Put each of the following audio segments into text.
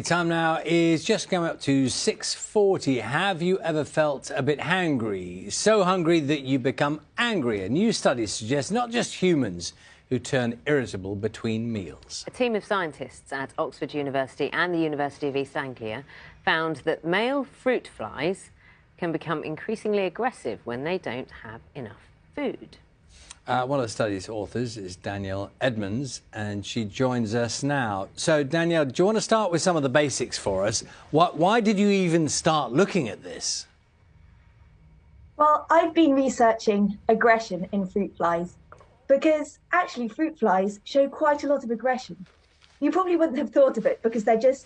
Time now is just coming up to 6:40. Have you ever felt a bit hangry? So hungry that you become angry? A new study suggests not just humans who turn irritable between meals. A team of scientists at Oxford University and the University of East Anglia found that male fruit flies can become increasingly aggressive when they don't have enough food. One of the study's authors is Danielle Edmonds, and she joins us now. So, Danielle, do you want to start with some of the basics for us? Why did you even start looking at this? Well, I've been researching aggression in fruit flies because actually fruit flies show quite a lot of aggression. You probably wouldn't have thought of it because they're just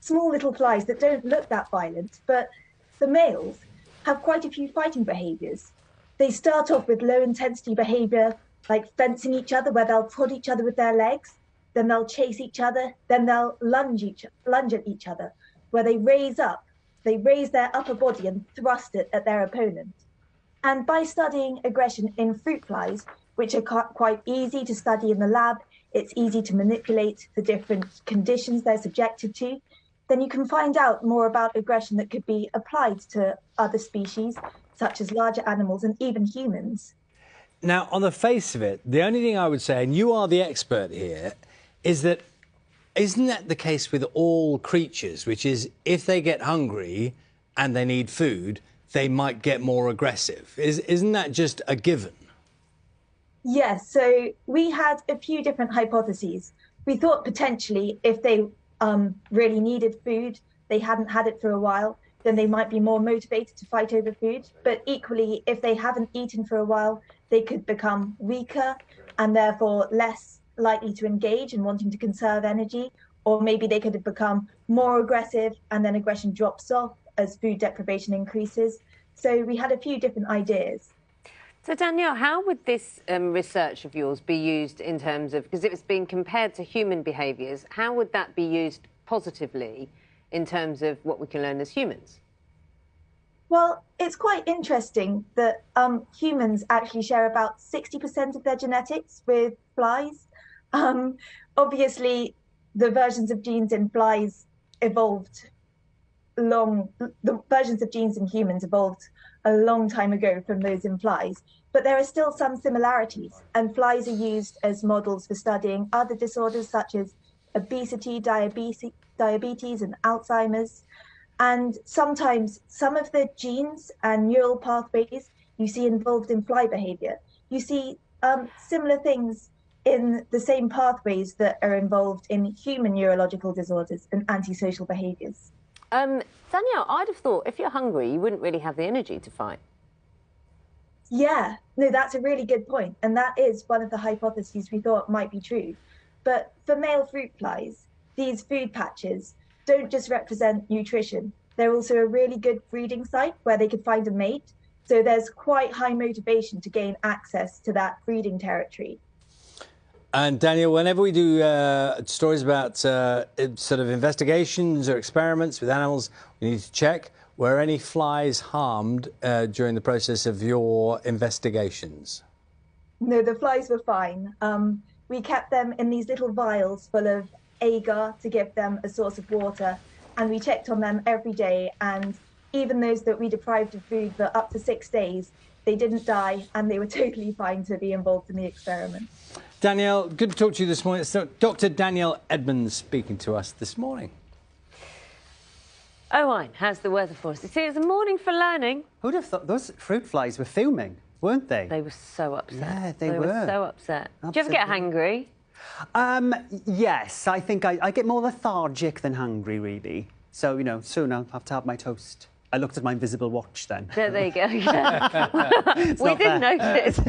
small little flies that don't look that violent, but the males have quite a few fighting behaviours. They start off with low-intensity behaviour, like fencing each other, where they'll prod each other with their legs, then they'll chase each other, then they'll lunge at each other, where they raise their upper body and thrust it at their opponent. And by studying aggression in fruit flies, which are quite easy to study in the lab, it's easy to manipulate the different conditions they're subjected to, then you can find out more about aggression that could be applied to other species, such as larger animals and even humans. Now, on the face of it, the only thing I would say, and you are the expert here, is that isn't that the case with all creatures, which is if they get hungry and they need food, they might get more aggressive? Isn't that just a given? Yes, so we had a few different hypotheses. We thought potentially if they really needed food, they hadn't had it for a while, then they might be more motivated to fight over food. But equally, if they haven't eaten for a while, they could become weaker and therefore less likely to engage in wanting to conserve energy. Or maybe they could have become more aggressive and then aggression drops off as food deprivation increases. So we had a few different ideas. So, Danielle, how would this research of yours be used in terms of, because it was being compared to human behaviours, how would that be used positively in terms of what we can learn as humans? Well, it's quite interesting that humans actually share about 60% of their genetics with flies. Obviously, the versions of genes in flies evolved the versions of genes in humans evolved a long time ago from those in flies, but there are still some similarities, and flies are used as models for studying other disorders such as obesity, diabetes and Alzheimer's. And sometimes some of the genes and neural pathways you see involved in fly behavior, you see similar things in the same pathways that are involved in human neurological disorders and antisocial behaviors. Danielle, I'd have thought if you're hungry, you wouldn't really have the energy to fight. Yeah, no, that's a really good point. And that is one of the hypotheses we thought might be true. But for male fruit flies, these food patches don't just represent nutrition. They're also a really good breeding site where they could find a mate. So there's quite high motivation to gain access to that breeding territory. And Daniel, whenever we do stories about sort of investigations or experiments with animals, we need to check, were any flies harmed during the process of your investigations? No, the flies were fine. We kept them in these little vials full of agar to give them a source of water, and we checked on them every day, and even those that we deprived of food for up to 6 days, they didn't die and they were totally fine to be involved in the experiment. Danielle, good to talk to you this morning. It's Dr. Danielle Edmonds speaking to us this morning. Owen, how's the weather for us? You see, it's a morning for learning. Who'd have thought those fruit flies were filming, weren't they? They were so upset. Yeah, they were so upset. Absolutely. Do you ever get hangry? Yes, I think I get more lethargic than hungry, really. So, you know, soon I'll have to have my toast. I looked at my invisible watch then. There you go. Yeah. We didn't notice.